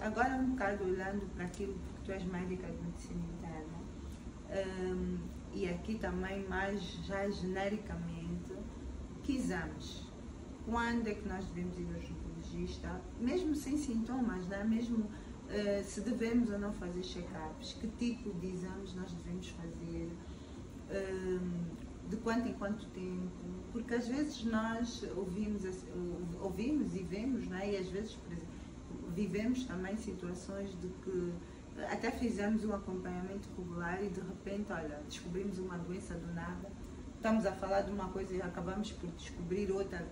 agora um bocado olhando para aquilo, porque tu és médica de medicina interna, e aqui também mais já genericamente, que exames? Quando é que nós devemos ir ao ginecologista, mesmo sem sintomas, né? Mesmo se devemos ou não fazer check-ups, que tipo de exames nós devemos fazer, de quanto em quanto tempo, porque às vezes nós ouvimos e vemos, né? E às vezes, por exemplo, vivemos também situações de que até fizemos um acompanhamento regular e de repente, olha, descobrimos uma doença do nada, estamos a falar de uma coisa e acabamos por descobrir outra.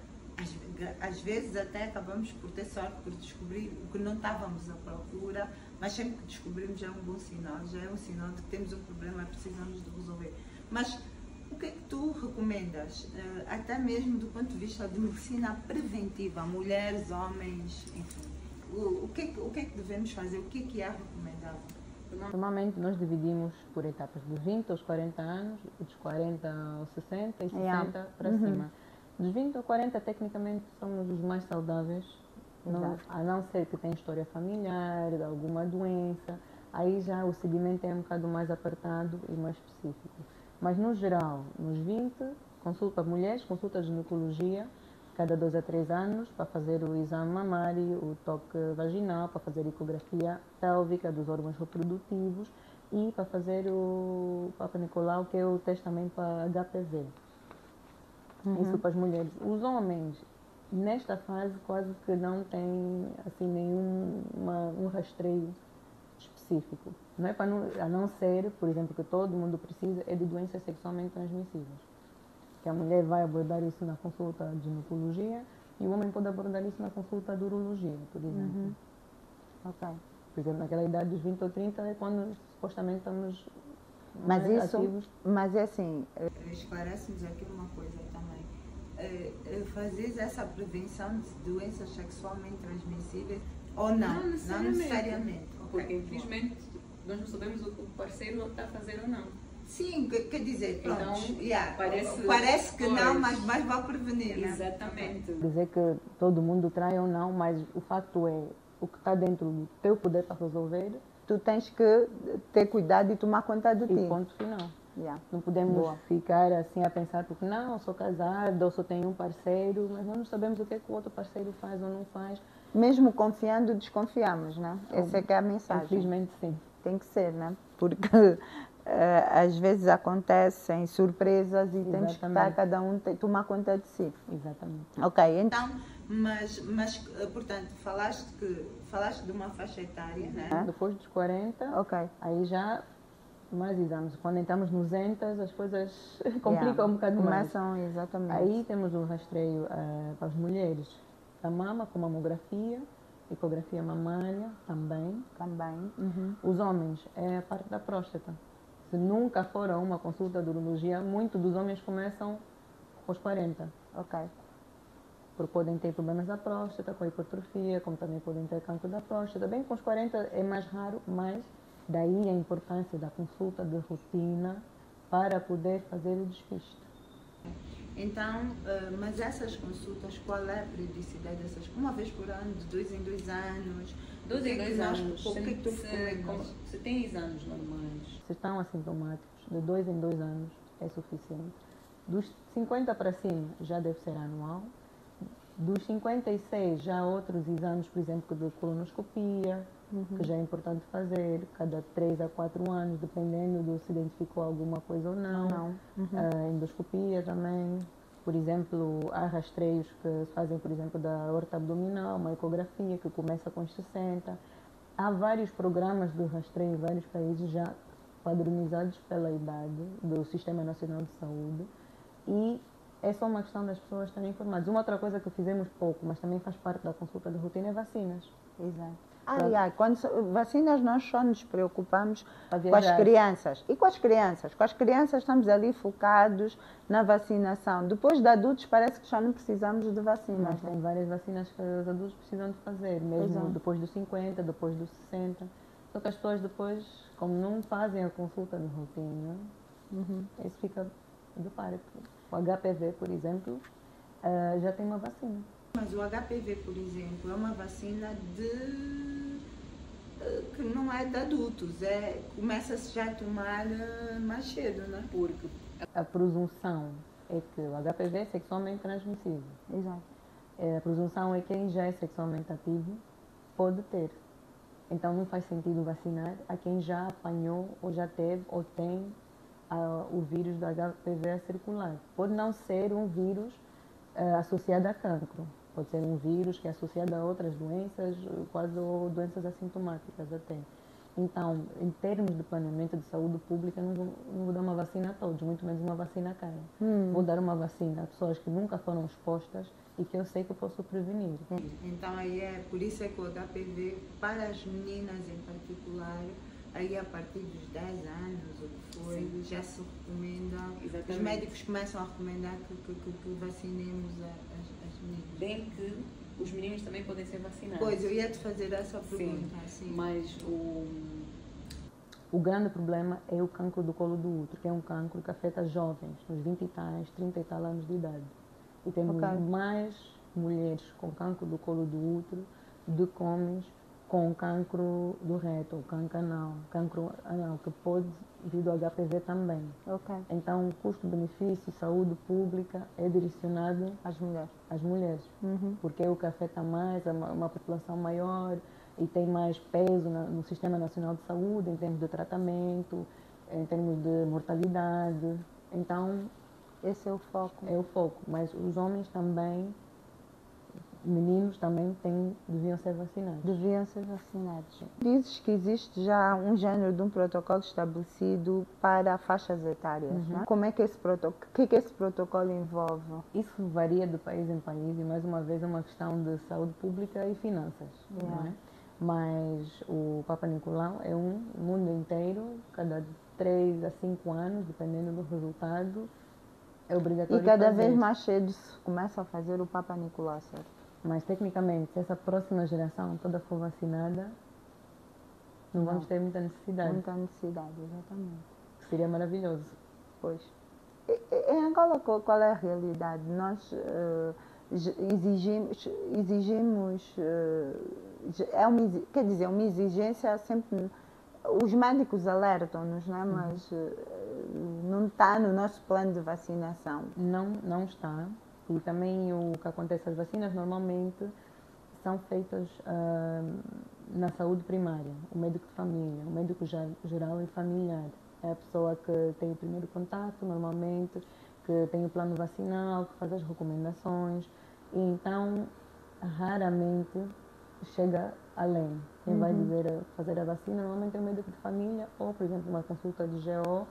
Às vezes até acabamos por ter sorte por descobrir o que não estávamos à procura, mas sempre que descobrimos já é um bom sinal, já é um sinal de que temos um problema e precisamos de resolver. Mas o que é que tu recomendas, até mesmo do ponto de vista de medicina preventiva, mulheres, homens, enfim, o que é que devemos fazer, o que é recomendável? Normalmente nós dividimos por etapas, dos 20 aos 40 anos, dos 40 aos 60 e 60 para cima. Dos 20 aos 40, tecnicamente, somos os mais saudáveis, a não ser que tenha história familiar, de alguma doença. Aí já o segmento é um bocado mais apertado e mais específico. Mas, no geral, nos 20, consulta mulheres, consulta de ginecologia, cada 2 a 3 anos, para fazer o exame mamário, o toque vaginal, para fazer a ecografia pélvica dos órgãos reprodutivos e para fazer o Papa Nicolau, que é o teste também para HPV. Isso para as mulheres. Os homens, nesta fase, quase que não têm assim, um rastreio específico. Não é para a não ser, por exemplo, que todo mundo precisa, é de doenças sexualmente transmissíveis. Que a mulher vai abordar isso na consulta de ginecologia e o homem pode abordar isso na consulta de urologia, por exemplo. Por exemplo, naquela idade dos 20 ou 30 é quando supostamente estamos mais ativos. Mas é assim, esclarece-nos aqui uma coisa também. Fazer essa prevenção de doenças sexualmente transmissíveis ou não? Não necessariamente. Porque infelizmente nós não sabemos o que o parceiro está a fazer ou não. Sim, quer dizer, pronto, então, parece que não, mas mais vale prevenir, né? Exatamente. Dizer que todo mundo trai ou não, mas o facto é, o que está dentro do teu poder para resolver, tu tens que ter cuidado e tomar conta de ti. E ponto final. Não podemos ficar assim a pensar, porque não, eu sou casada, ou só tenho um parceiro, mas nós não sabemos o que é que o outro parceiro faz ou não faz. Mesmo confiando, desconfiamos, né? Essa é que é a mensagem. Infelizmente, sim. Tem que ser, né? Porque às vezes acontecem surpresas e temos que estar, cada um tomar conta de si. Exatamente. Ok, então, mas portanto, falaste de uma faixa etária, né? Depois dos 40, aí já mais exames. Quando entramos nos 200, as coisas complicam um bocado mais. Exatamente. Aí temos um rastreio para as mulheres da mama, com mamografia, ecografia mamária também. Os homens é a parte da próstata. Se nunca for a uma consulta de urologia, muitos dos homens começam aos 40. Porque podem ter problemas da próstata, com a hipertrofia, como também podem ter cancro da próstata. Bem, com os 40 é mais raro, mas daí a importância da consulta de rotina para poder fazer o despiste. Então, mas essas consultas, qual é a periodicidade dessas? Uma vez por ano, de 2 em 2 anos? 2 em 2 anos. O que é que tu recomendas? Se tem exames normais. Se estão assintomáticos, de 2 em 2 anos é suficiente. Dos 50 para cima já deve ser anual. Dos 56 já há outros exames, por exemplo, de colonoscopia, que já é importante fazer cada 3 a 4 anos, dependendo de se identificou alguma coisa ou não. Endoscopia também. Por exemplo, há rastreios que se fazem, por exemplo, da aorta abdominal, uma ecografia que começa com os 60. Há vários programas de rastreio em vários países já padronizados pela idade do Sistema Nacional de Saúde e é só uma questão das pessoas estarem informadas. Uma outra coisa que fizemos pouco, mas também faz parte da consulta de rotina, é vacinas. Quando vacinas nós só nos preocupamos com as crianças. E com as crianças? Com as crianças estamos ali focados na vacinação. Depois de adultos parece que já não precisamos de vacinas. Mas tem várias vacinas que os adultos precisam de fazer, mesmo depois dos 50, depois dos 60. Só que as pessoas depois, como não fazem a consulta de rotina, isso fica de parte. O HPV, por exemplo, já tem uma vacina. Mas o HPV, por exemplo, é uma vacina de não é de adultos, começa-se já a tomar mais cedo, né? Porque a presunção é que o HPV é sexualmente transmissível. Exato. A presunção é que quem já é sexualmente ativo pode ter. Então não faz sentido vacinar a quem já apanhou ou já teve ou tem o vírus do HPV a circular. Pode não ser um vírus associado a cancro. Pode ser um vírus que é associado a outras doenças, quase ou doenças assintomáticas até. Então, em termos de planeamento de saúde pública, não vou dar uma vacina a todos, muito menos uma vacina cara. Vou dar uma vacina a pessoas que nunca foram expostas e que eu sei que eu posso prevenir. Então, aí por isso é que o HPV, para as meninas em particular, aí a partir dos 10 anos, o que foi, sim, já se recomenda, exatamente, os médicos começam a recomendar que vacinemos as meninas. Bem que os meninos também podem ser vacinados. Pois, eu ia te fazer essa pergunta. Sim, mas o grande problema é o cancro do colo do útero, que é um cancro que afeta jovens, nos 20 e tais, 30 e tal anos de idade. E temos mais mulheres com cancro do colo do útero do que homens com cancro do reto, ou cancro anal, que pode vir do HPV também. Então, o custo-benefício, saúde pública é direcionado às mulheres, porque é o que afeta mais, uma população maior e tem mais peso no Sistema Nacional de Saúde, em termos de tratamento, em termos de mortalidade. Então, esse é o foco. É o foco, mas os homens também, meninos também deviam ser vacinados. Deviam ser vacinados. Dizes que existe já um género de um protocolo estabelecido para faixas etárias, não é? Como é que esse protocolo, o que esse protocolo envolve? Isso varia de país em país e, mais uma vez, é uma questão de saúde pública e finanças, não é? Mas o Papa Nicolau é no mundo inteiro, cada 3 a 5 anos, dependendo do resultado, é obrigatório. E cada vez mais cedo se começa a fazer o Papa Nicolau, certo? Mas, tecnicamente, se essa próxima geração toda for vacinada, não vamos ter muita necessidade. Muita necessidade, exatamente. Seria maravilhoso. Pois. Em Angola, qual é a realidade? Nós exigimos quer dizer, uma exigência sempre. Os médicos alertam-nos, não é? Mas não está no nosso plano de vacinação. Não está. E também o que acontece, as vacinas normalmente são feitas na saúde primária. O médico de família, o médico geral e familiar. É a pessoa que tem o primeiro contato, normalmente, que tem o plano vacinal, que faz as recomendações. E então, raramente chega além. Quem vai fazer a vacina normalmente é o médico de família ou, por exemplo, uma consulta de GO,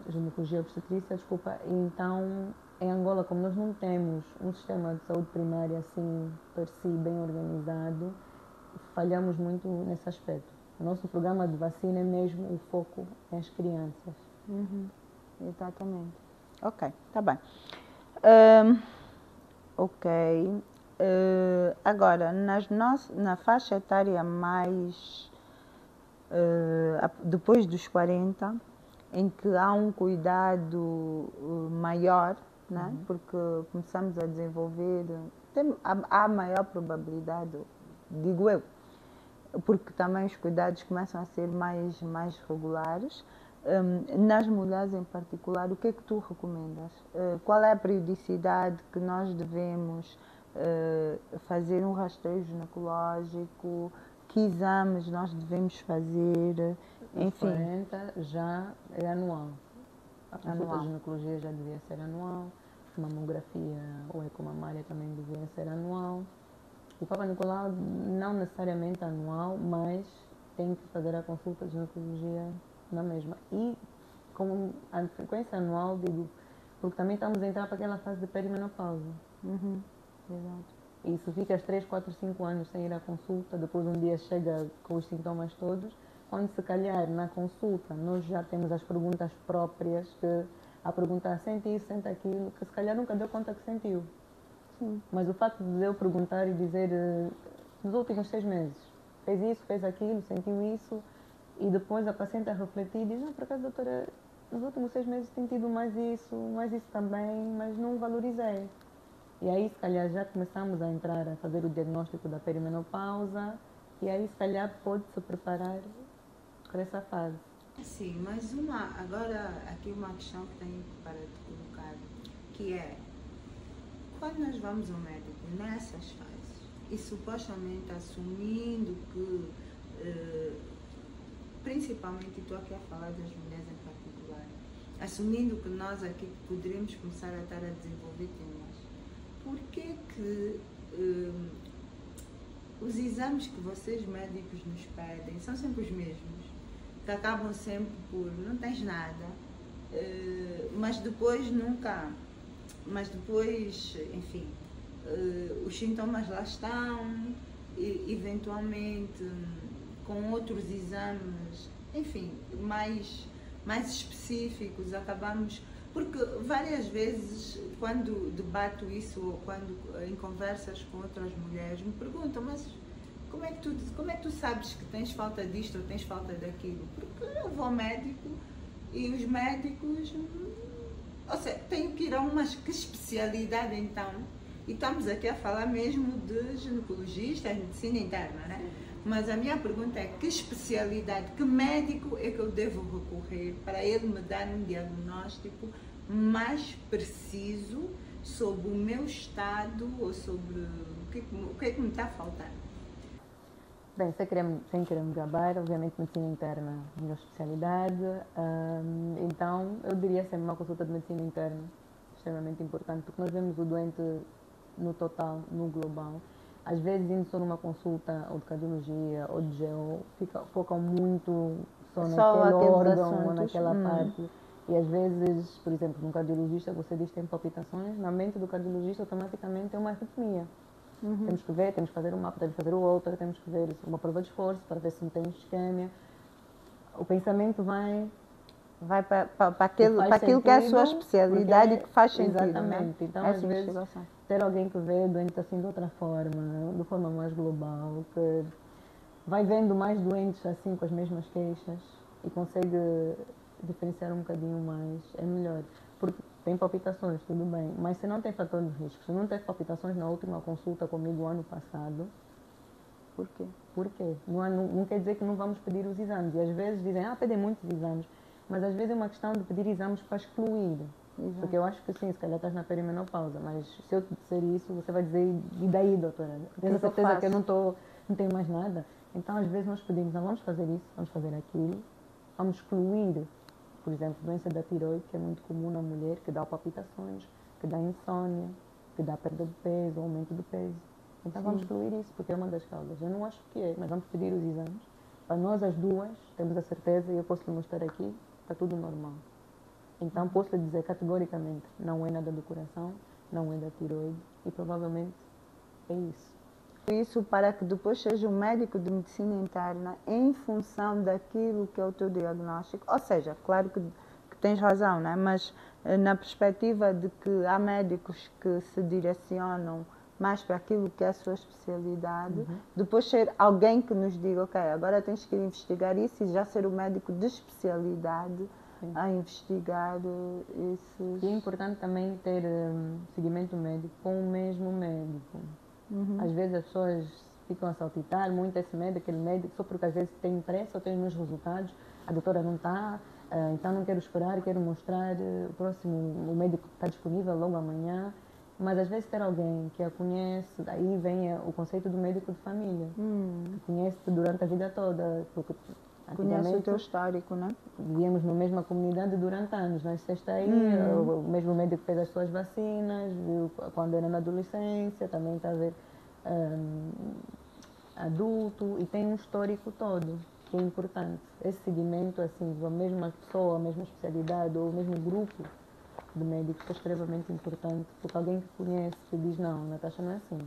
ginecologia obstetrícia, desculpa. E então, em Angola, como nós não temos um sistema de saúde primária assim, per si, bem organizado, falhamos muito nesse aspecto. O nosso programa de vacina é mesmo o foco nas crianças. Exatamente. Ok, tá bem. Ok. Agora, na faixa etária mais depois dos 40, em que há um cuidado maior, né? Porque começamos a desenvolver, há maior probabilidade, digo eu, porque também os cuidados começam a ser mais regulares. Nas mulheres em particular, o que é que tu recomendas? Qual é a periodicidade que nós devemos fazer um rastreio ginecológico? Que exames nós devemos fazer? Enfim. 40 já é anual. A consulta de ginecologia já devia ser anual. Mamografia ou ecomamária também devia ser anual. O Papa Nicolau não necessariamente anual, mas tem que fazer a consulta de ginecologia na mesma. E com a frequência anual, digo, porque também estamos a entrar para aquela fase de perimenopausa. Exato. E se ficas 3, 4, 5 anos sem ir à consulta, depois um dia chega com os sintomas todos, quando se calhar na consulta nós já temos as perguntas próprias, que a perguntar sente isso, sente aquilo, que se calhar nunca deu conta que sentiu. Sim. Mas o facto de eu perguntar e dizer nos últimos 6 meses, fez isso, fez aquilo, sentiu isso, e depois a paciente a refletir e diz, não, por acaso, doutora, nos últimos 6 meses tenho tido mais isso também, mas não valorizei. E aí, se calhar, já começamos a entrar a fazer o diagnóstico da perimenopausa E aí, se calhar, pode-se preparar para essa fase. Sim, mas agora aqui uma questão que tenho para te colocar, que é, quando nós vamos ao médico nessas fases, e supostamente assumindo que, principalmente estou aqui a falar das mulheres em particular, assumindo que nós aqui poderíamos começar a estar a desenvolver temas, por que os exames que vocês médicos nos pedem são sempre os mesmos, que acabam sempre por não tens nada, mas depois, enfim, os sintomas lá estão, e, eventualmente com outros exames, enfim, mais específicos, acabamos, porque várias vezes quando debato isso ou quando em conversas com outras mulheres me perguntam, mas como é que tu sabes que tens falta disto ou tens falta daquilo? Porque eu vou ao médico e os médicos, ou seja, tenho que ir a que especialidade então? E estamos aqui a falar mesmo de ginecologistas, medicina interna, né? Mas a minha pergunta é, que especialidade, que médico é que eu devo recorrer para ele me dar um diagnóstico mais preciso sobre o meu estado ou sobre o que é que me está a faltar? Bem, sem querer me gabar, obviamente medicina interna é a minha especialidade, então eu diria sempre uma consulta de medicina interna, extremamente importante, porque nós vemos o doente no total, no global. Às vezes, indo só numa consulta ou de cardiologia ou de GO, focam muito só naquele órgão ou naquela parte. E às vezes, por exemplo, num cardiologista, você diz que tem palpitações, na mente do cardiologista automaticamente é uma arritmia. Temos que ver, temos que fazer um mapa, temos que fazer o outro, temos que ver uma prova de esforço para ver se não tem isquemia. O pensamento vai para aquilo que é a sua especialidade e que faz sentido. Exatamente. Né? Então, às vezes, ter alguém que vê doentes assim de outra forma, de forma mais global, que vai vendo mais doentes assim com as mesmas queixas e consegue diferenciar um bocadinho mais, é melhor. Porque tem palpitações, tudo bem, mas se não tem fator de risco, se não teve palpitações na última consulta comigo ano passado, por quê? Por quê? Não quer dizer que não vamos pedir os exames. E às vezes dizem, pedem muitos exames. Mas às vezes é uma questão de pedir exames para excluir. Exato. Porque eu acho que sim, se calhar estás na perimenopausa, mas se eu te disser isso, você vai dizer, e daí, doutora? Tenho certeza que eu não tenho mais nada. Então, às vezes nós pedimos, não, vamos fazer isso, vamos fazer aquilo, vamos excluir, por exemplo, doença da tiroide, que é muito comum na mulher, que dá palpitações, que dá insônia, que dá perda de peso, aumento do peso. Então, vamos excluir isso, porque é uma das causas. Eu não acho que é, mas vamos pedir os exames. Para nós, as duas, temos a certeza, e eu posso lhe mostrar aqui, está tudo normal. Então, posso lhe dizer categoricamente, não é nada do coração, não é da tiroide, e provavelmente é isso. Isso para que depois seja um médico de medicina interna em função daquilo que é o teu diagnóstico. Ou seja, claro que tens razão, né? Mas na perspectiva de que há médicos que se direcionam mais para aquilo que é a sua especialidade, depois ser alguém que nos diga, ok, agora tens que investigar isso, e já ser o médico de especialidade a investigar esses... E é importante também ter seguimento médico com o mesmo médico. Às vezes as pessoas ficam a saltitar muito esse médico, aquele médico, só porque às vezes tem pressa ou tem os meus resultados, a doutora não está, então não quero esperar, quero mostrar o próximo, o médico está disponível logo amanhã. Mas às vezes ter alguém que a conhece, daí vem o conceito do médico de família, que conhece-te durante a vida toda. Porque conhece o teu histórico, né? Vivíamos na mesma comunidade durante anos, nasceste aí, o mesmo médico fez as suas vacinas, viu quando era na adolescência, também está a ver adulto, e tem um histórico todo, que é importante. Esse seguimento, assim, da mesma pessoa, a mesma especialidade ou o mesmo grupo de médicos é extremamente importante, porque alguém que conhece que diz, não, Natasha não é assim.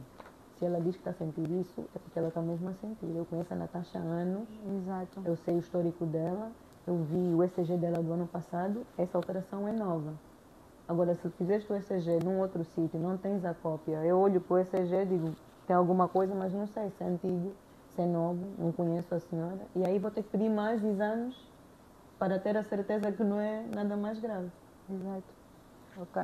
Se ela diz que está a sentir isso, é porque ela está mesmo a sentir. Eu conheço a Natasha há anos, exato. Eu sei o histórico dela, eu vi o ECG dela do ano passado, essa alteração é nova. Agora, se fizeste o ECG num outro sítio, não tens a cópia, eu olho para o ECG e digo, tem alguma coisa, mas não sei se é antigo, se é novo, não conheço a senhora, e aí vou ter que pedir mais exames para ter a certeza que não é nada mais grave. Exato. Ok.